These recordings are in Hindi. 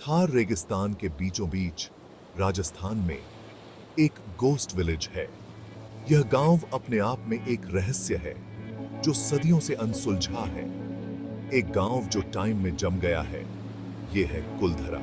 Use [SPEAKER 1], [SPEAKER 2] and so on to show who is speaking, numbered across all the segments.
[SPEAKER 1] थार रेगिस्तान के बीचों बीच राजस्थान में एक गोस्ट विलेज है। यह गांव अपने आप में एक रहस्य है जो सदियों से अनसुलझा है। एक गांव जो टाइम में जम गया है। यह है कुलधरा,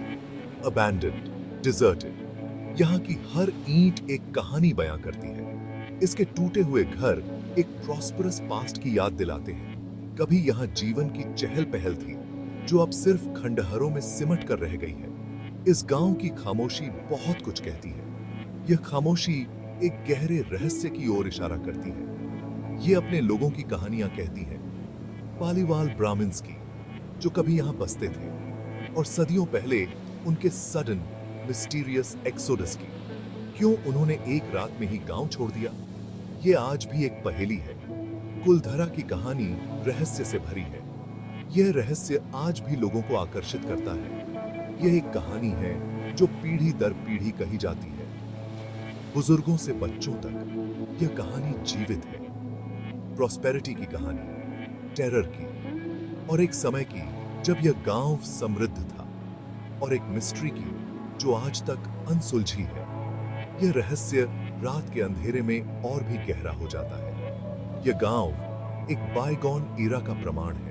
[SPEAKER 1] अबैंडन्ड, डिजर्टेड। यहाँ की हर ईंट एक कहानी बयां करती है। इसके टूटे हुए घर एक प्रॉस्परस पास्ट की याद दिलाते हैं। कभी यहाँ जीवन की चहल पहल थी जो अब सिर्फ खंडहरों में सिमट कर रह गई है। इस गांव की खामोशी बहुत कुछ कहती है। यह खामोशी एक गहरे रहस्य की ओर इशारा करती है। ये अपने लोगों की कहानियां कहती है, पालीवाल ब्राह्मण्स की, जो कभी यहां बसते थे, और सदियों पहले उनके सडन मिस्टीरियस एक्सोडस की। क्यों उन्होंने एक रात में ही गांव छोड़ दिया? ये आज भी एक पहेली है। कुलधरा की कहानी रहस्य से भरी है। यह रहस्य आज भी लोगों को आकर्षित करता है। यह एक कहानी है जो पीढ़ी दर पीढ़ी कही जाती है, बुजुर्गों से बच्चों तक। यह कहानी जीवित है। प्रॉस्पेरिटी की कहानी, टेरर की, और एक समय की जब यह गांव समृद्ध था, और एक मिस्ट्री की जो आज तक अनसुलझी है। यह रहस्य रात के अंधेरे में और भी गहरा हो जाता है। यह गांव एक बायगॉन ईरा का प्रमाण है।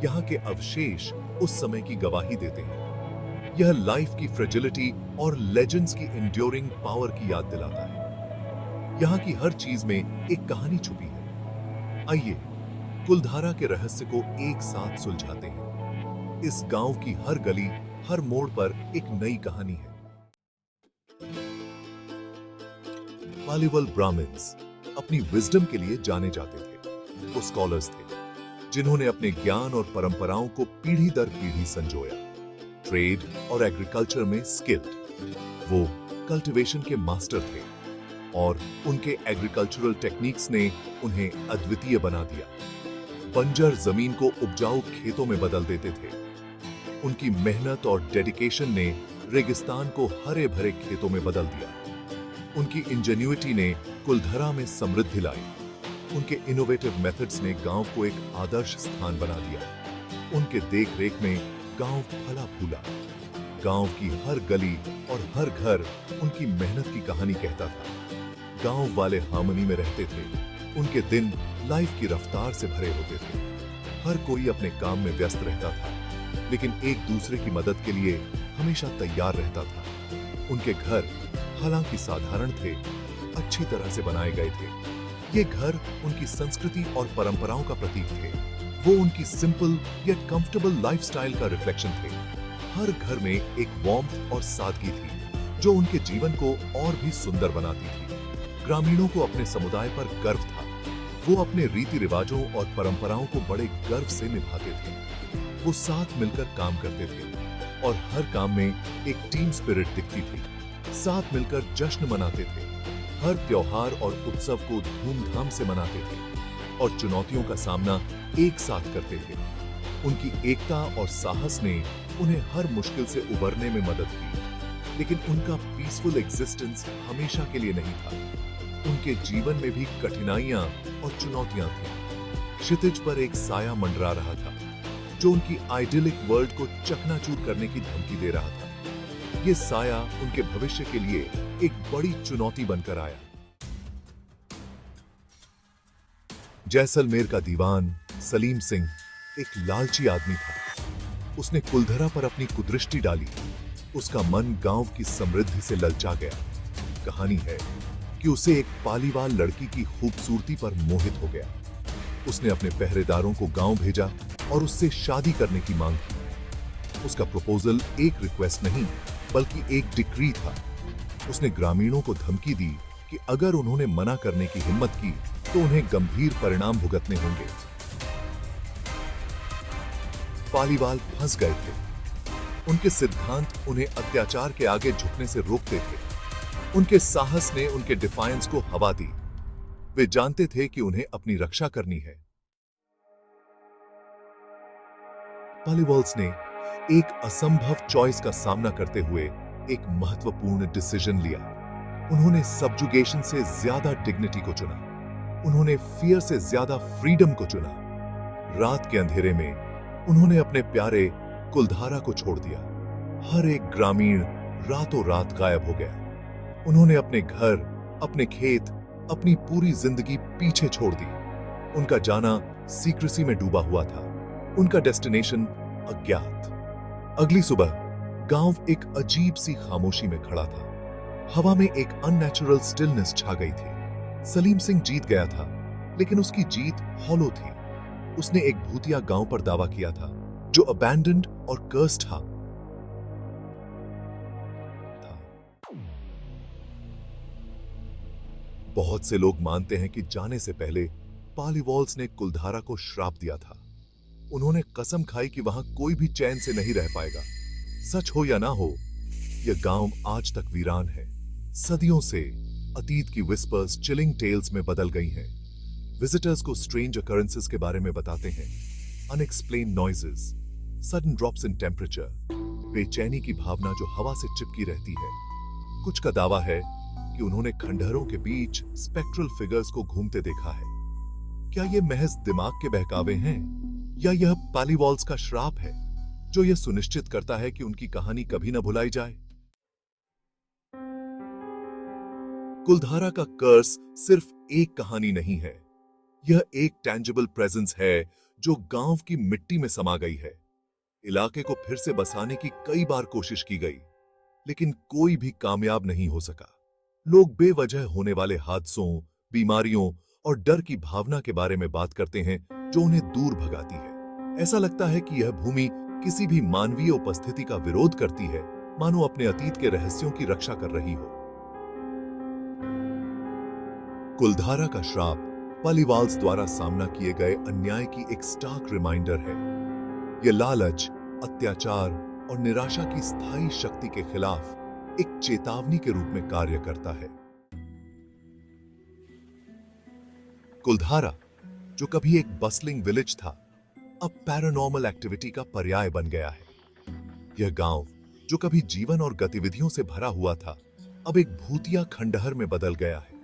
[SPEAKER 1] यहाँ के अवशेष उस समय की गवाही देते हैं। यह लाइफ की फ्रेजिलिटी और लेजेंड्स की एंड्योरिंग पावर की याद दिलाता है। यहाँ की हर चीज में एक कहानी छुपी है। आइए कुलधारा के रहस्य को एक साथ सुलझाते हैं। इस गांव की हर गली, हर मोड़ पर एक नई कहानी है। पालीवाल ब्राह्मण्स अपनी विजडम के लिए जाने जाते थे। वो स्कॉलर्स थे जिन्होंने अपने ज्ञान और परंपराओं को पीढ़ी दर पीढ़ी संजोया। ट्रेड और एग्रीकल्चर में स्किल्ड, वो कल्टीवेशन के मास्टर थे, और उनके एग्रीकल्चरल टेक्निक्स ने उन्हें अद्वितीय बना दिया। बंजर जमीन को उपजाऊ खेतों में बदल देते थे। उनकी मेहनत और डेडिकेशन ने रेगिस्तान को हरे भरे खेतों में बदल दिया। उनकी इंजेन्युइटी ने कुलधरा में समृद्धि लाई। उनके इनोवेटिव मेथड्स ने गांव को एक आदर्श स्थान बना दिया। उनके देख रेख में गांव फला फूला। गांव की हर गली और हर घर उनकी मेहनत की कहानी कहता था। गांव वाले हार्मनी में रहते थे। उनके दिन लाइफ की रफ्तार से भरे होते थे। हर कोई अपने काम में व्यस्त रहता था, लेकिन एक दूसरे की मदद के लिए हमेशा तैयार रहता था। उनके घर हालांकि साधारण थे, अच्छी तरह से बनाए गए थे। ये घर उनकी संस्कृति और परंपराओं का प्रतीक थे। वो उनकी सिंपल यट कंफर्टेबल लाइफस्टाइल का रिफ्लेक्शन थे। हर घर में एक वार्मथ और सादगी थी जो उनके जीवन को और भी सुंदर बनाती थी। ग्रामीणों को अपने समुदाय पर गर्व था। वो अपने रीति रिवाजों और परंपराओं को बड़े गर्व से निभाते थे। वो साथ मिलकर काम करते थे, और हर काम में एक टीम स्पिरिट दिखती थी। साथ मिलकर जश्न मनाते थे। हर त्योहार और उत्सव को धूमधाम से मनाते थे, और चुनौतियों का सामना एक साथ करते थे। उनकी एकता और साहस ने उन्हें हर मुश्किल से उबरने में मदद की। लेकिन उनका पीसफुल एग्जिस्टेंस हमेशा के लिए नहीं था। उनके जीवन में भी कठिनाइयां और चुनौतियां थीं। क्षितिज पर एक साया मंडरा रहा था जो उनकी आइडियलिक वर्ल्ड को चकनाचूर करने की धमकी दे रहा था। ये साया उनके भविष्य के लिए एक बड़ी चुनौती बनकर आया। जैसलमेर का दीवान सलीम सिंह एक लालची आदमी था। उसने कुलधरा पर अपनी कुदृष्टि डाली। उसका मन गांव की समृद्धि से ललचा गया। कहानी है कि उसे एक पालीवाल लड़की की खूबसूरती पर मोहित हो गया। उसने अपने पहरेदारों को गांव भेजा और उससे शादी करने की मांग की। उसका प्रपोजल एक रिक्वेस्ट नहीं बल्कि एक डिक्री था। उसने ग्रामीणों को धमकी दी कि अगर उन्होंने मना करने की हिम्मत की तो उन्हें गंभीर परिणाम भुगतने होंगे। पालीवाल फंस गए थे। उनके सिद्धांत उन्हें अत्याचार के आगे झुकने से रोकते थे। उनके साहस ने उनके डिफायंस को हवा दी। वे जानते थे कि उन्हें अपनी रक्षा करनी है। पालीवाल्स ने एक असंभव चॉइस का सामना करते हुए एक महत्वपूर्ण डिसीजन लिया। उन्होंने सब्जुगेशन से ज्यादा डिग्निटी को चुना। उन्होंने फियर से ज्यादा फ्रीडम को चुना। रात के अंधेरे में उन्होंने अपने प्यारे कुलधारा को छोड़ दिया। हर एक ग्रामीण रातों रात गायब हो गया। उन्होंने अपने घर, अपने खेत, अपनी पूरी जिंदगी पीछे छोड़ दी। उनका जाना सीक्रेसी में डूबा हुआ था, उनका डेस्टिनेशन अज्ञात। अगली सुबह गांव एक अजीब सी खामोशी में खड़ा था। हवा में एक अननेचुरल स्टिलनेस छा गई थी। सलीम सिंह जीत गया था, लेकिन उसकी जीत हॉलो थी। उसने एक भूतिया गांव पर दावा किया था, जो अबैंडन्ड और कर्स्ड था। बहुत से लोग मानते हैं कि जाने से पहले पालीवॉल्स ने कुलधारा को श्राप दिया था। उन्होंने कसम खाई कि वहां कोई भी चैन से नहीं रह पाएगा। सच हो या ना हो, यह गांव आज तक वीरान है। सदियों से अतीत की विस्पर्स चिलिंग टेल्स में बदल गई हैं। विजिटर्स को स्ट्रेंज अकरेंसेस के बारे में बताते हैं। Unexplained noises, sudden drops in temperature, बेचैनी की भावना जो हवा से चिपकी रहती है। कुछ का दावा है कि उन्होंने खंडहरों के बीच स्पेक्ट्रल फिगर्स को घूमते देखा है। क्या यह महज दिमाग के बहकावे हैं, या यह पालीवॉल्स का श्राप है जो यह सुनिश्चित करता है कि उनकी कहानी कभी न भुलाई जाए? कुलधारा का कर्स सिर्फ एक कहानी नहीं है, यह एक टेंजिबल प्रेजेंस है जो गांव की मिट्टी में समा गई है। इलाके को फिर से बसाने की कई बार कोशिश की गई, लेकिन कोई भी कामयाब नहीं हो सका। लोग बेवजह होने वाले हादसों, बीमारियों और डर की भावना के बारे में बात करते हैं जो उन्हें दूर भगाती है। ऐसा लगता है कि यह भूमि किसी भी मानवीय उपस्थिति का विरोध करती है, मानो अपने अतीत के रहस्यों की रक्षा कर रही हो। कुलधारा का श्राप पालीवाल्स द्वारा सामना किए गए अन्याय की एक स्टार्क रिमाइंडर है। यह लालच, अत्याचार और निराशा की स्थायी शक्ति के खिलाफ एक चेतावनी के रूप में कार्य करता है। कुलधारा, जो कभी एक बस्लिंग विलेज था, अब पैरानॉर्मल एक्टिविटी का पर्याय बन गया है। यह गांव, जो कभी जीवन और गतिविधियों से भरा हुआ था, अब एक भूतिया खंडहर में बदल गया है।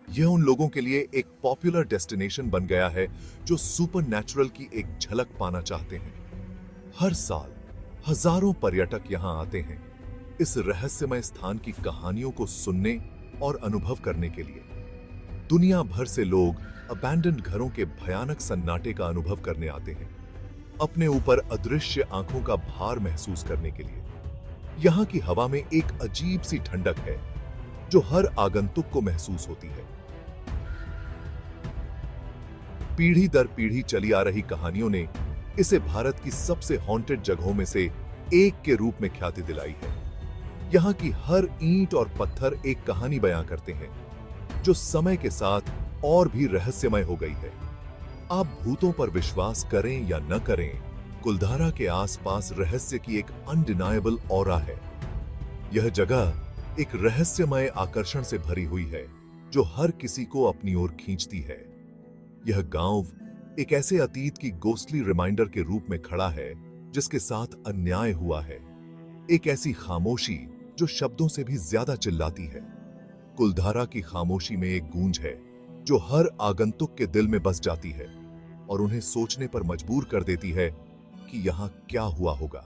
[SPEAKER 1] यह उन लोगों के लिए एक पॉपुलर डेस्टिनेशन बन गया है जो सुपरनैचुरल की एक झलक पाना चाहते हैं। हर साल हजारों पर्यटक यहां आते हैं इस रहस्यमय स्थान की कहानियों को सुनने और अनुभव करने के लिए। दुनिया भर से लोग अबैंडन्ड घरों के भयानक सन्नाटे का अनुभव करने आते हैं, अपने ऊपर अदृश्य आंखों का भार महसूस करने के लिए। यहां की हवा में एक अजीब सी ठंडक है जो हर आगंतुक को महसूस होती है। पीढ़ी दर पीढ़ी चली आ रही कहानियों ने इसे भारत की सबसे हॉन्टेड जगहों में से एक के रूप में ख्याति दिलाई है। यहां की हर ईंट और पत्थर एक कहानी बयां करते हैं जो समय के साथ और भी रहस्यमय हो गई है। आप भूतों पर विश्वास करें या न करें, कुलधारा के आसपास रहस्य की एक अनडिनायबल ऑरा है। यह जगह एक रहस्यमय आकर्षण से भरी हुई है जो हर किसी को अपनी ओर खींचती है। यह गांव एक ऐसे अतीत की गोस्टली रिमाइंडर के रूप में खड़ा है जिसके साथ अन्याय हुआ है। एक ऐसी खामोशी जो शब्दों से भी ज्यादा चिल्लाती है। कुलधारा की खामोशी में एक गूंज है जो हर आगंतुक के दिल में बस जाती है और उन्हें सोचने पर मजबूर कर देती है कि यहां क्या हुआ होगा।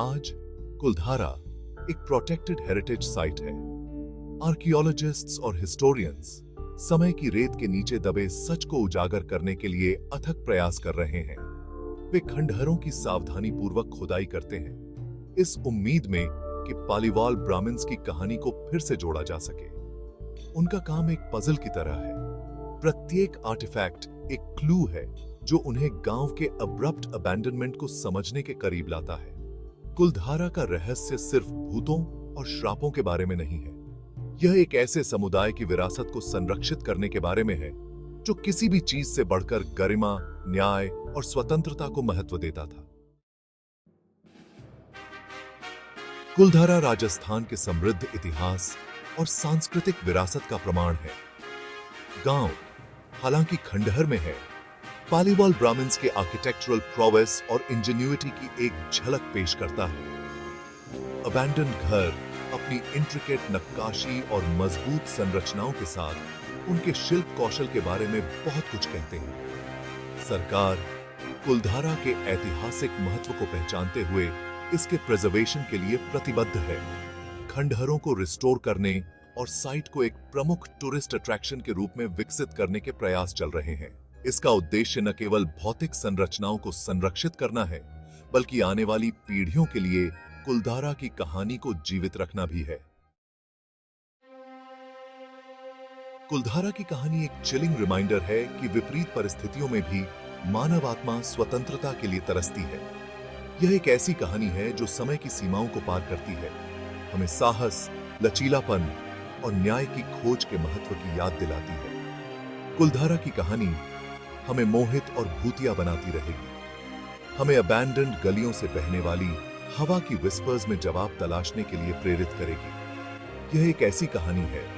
[SPEAKER 1] आज कुलधारा एक प्रोटेक्टेड हेरिटेज साइट है। आर्कियोलॉजिस्ट्स और हिस्टोरियंस समय की रेत के नीचे दबे सच को उजागर करने के लिए अथक प्रयास कर रहे हैं। वे खंडहरों की सावधानीपूर्वक खुदाई करते हैं, इस उम्मीद में कि पालीवाल ब्राह्मण्स की कहानी को फिर से जोड़ा जा सके। उनका काम एक पजल की तरह है। प्रत्येक आर्टिफैक्ट एक क्लू है जो उन्हें गांव के अब्रप्ट अबैंडनमेंट को समझने के करीब लाता है। कुलधारा का रहस्य सिर्फ भूतों और श्रापों के बारे में नहीं है। यह एक ऐसे समुदाय की विरासत को संरक्षित करने के बारे में है जो किसी भी चीज से बढ़कर गरिमा, न्याय और स्वतंत्रता को महत्व देता था। कुलधारा राजस्थान के समृद्ध इतिहास और सांस्कृतिक विरासत का प्रमाण है। गांव हालांकि खंडहर में है, पालीवाल ब्राह्मण्स के आर्किटेक्चरल प्रोवेस और इंजीन्यूइटी की एक झलक पेश करता है। अबैंडन्ड घर अपनी इंट्रिकेट नक्काशी और मजबूत संरचनाओं के साथ उनके शिल्प कौशल के बारे में बहुत कुछ कहते हैं। सरकार कुलधारा के ऐतिहासिक महत्व को पहचानते हुए इसके प्रिजर्वेशन के लिए प्रतिबद्ध है। खंडहरों को रिस्टोर करने और साइट को एक प्रमुख टूरिस्ट अट्रैक्शन के रूप में विकसित करने के प्रयास चल रहे हैं। इसका उद्देश्य न केवल भौतिक संरचनाओं को संरक्षित करना है, बल्कि आने वाली पीढ़ियों के लिए कुलधारा की कहानी को जीवित रखना भी है। कुलधारा की कहानी एक चिलिंग रिमाइंडर है कि विपरीत परिस्थितियों में भी मानव आत्मा स्वतंत्रता के लिए तरसती है। यह एक ऐसी कहानी है जो समय की सीमाओं को पार करती है, हमें साहस, लचीलापन और न्याय की खोज के महत्व की याद दिलाती है। कुलधारा की कहानी हमें मोहित और भूतिया बनाती रहेगी, हमें अबैंडन्ड गलियों से बहने वाली हवा की विस्पर्स में जवाब तलाशने के लिए प्रेरित करेगी। यह एक ऐसी कहानी है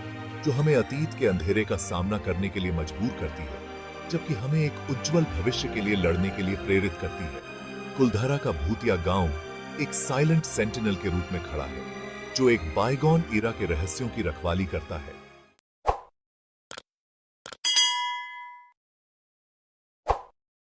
[SPEAKER 1] जो हमें अतीत के अंधेरे का सामना करने के लिए मजबूर करती है, जबकि हमें एक उज्जवल भविष्य के लिए लड़ने के लिए प्रेरित करती है। कुलधारा का भूतिया गांव एक साइलेंट सेंटिनल के रूप में खड़ा है, जो एक बायगॉन एरा के रहस्यों की रखवाली करता है।